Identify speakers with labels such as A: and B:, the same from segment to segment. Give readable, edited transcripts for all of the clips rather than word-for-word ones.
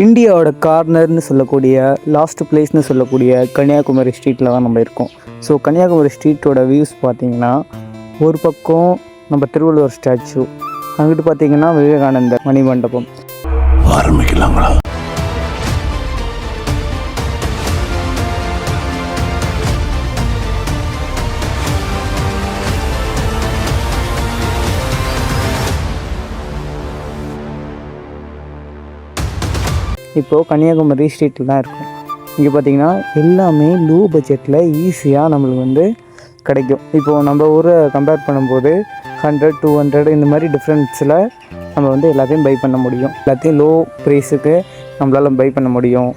A: இந்தியாவோட கார்னர்னு சொல்லக்கூடிய லாஸ்ட் பிளேஸ்னு சொல்லக்கூடிய கன்னியாகுமரி ஸ்ட்ரீட்டில் தான் நம்ம இருக்கோம். ஸோ கன்னியாகுமரி ஸ்ட்ரீட்டோட வியூஸ் பார்த்திங்கன்னா, ஒரு பக்கம் நம்ம திருவள்ளுவர் ஸ்டாச்சு, அங்கிட்டு பார்த்திங்கன்னா விவேகானந்தர் மணிமண்டபம். ஆரம்பிக்கலாங்களா? இப்போது கன்னியாகுமரி ஸ்ட்ரீட்டில் தான் இருக்கும். இங்கே பார்த்திங்கன்னா எல்லாமே லோ பட்ஜெட்டில் ஈஸியாக நம்மளுக்கு கிடைக்கும். இப்போது நம்ம ஊரை கம்பேர் பண்ணும்போது 100, 200 இந்த மாதிரி டிஃப்ரென்ஸில் நம்ம எல்லாத்தையும் பை பண்ண முடியும். எல்லாத்தையும் லோ ப்ரைஸுக்கு நம்மளால் பை பண்ண முடியும்.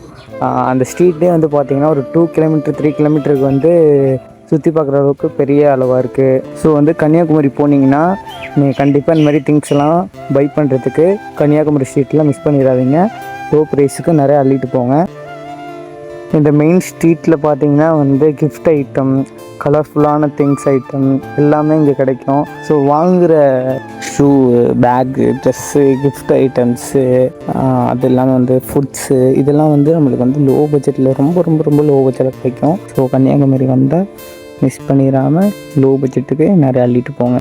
A: அந்த ஸ்ட்ரீட்டே பார்த்திங்கன்னா ஒரு 2 கிலோமீட்டர் 3 கிலோமீட்டருக்கு சுற்றி பார்க்குற அளவுக்கு பெரிய அளவாக இருக்குது. ஸோ கன்னியாகுமரி போனீங்கன்னா நீங்கள் கண்டிப்பாக இந்த மாதிரி திங்ஸ் எல்லாம் பை பண்ணுறதுக்கு கன்னியாகுமரி ஸ்ட்ரீட்டில் மிஸ் பண்ணிடாதீங்க. லோ ப்ரைஸுக்கு நிறையா அள்ளிட்டு போங்க. இந்த மெயின் ஸ்ட்ரீட்டில் பார்த்தீங்கன்னா கிஃப்ட் ஐட்டம், கலர்ஃபுல்லான திங்ஸ் ஐட்டம் எல்லாமே இங்கே கிடைக்கும். ஸோ வாங்குகிற shoe, bag, dress, gift items, அது இல்லாமல் ஃபுட்ஸு, இதெல்லாம் நம்மளுக்கு லோ பட்ஜெட்டில் ரொம்ப ரொம்ப ரொம்ப லோ பட்ஜெட்டில் கிடைக்கும். ஸோ கன்னியாகுமரி வந்தால் மிஸ் பண்ணிடாமல் லோ பட்ஜெட்டுக்கு நிறையா அள்ளிட்டு போங்க.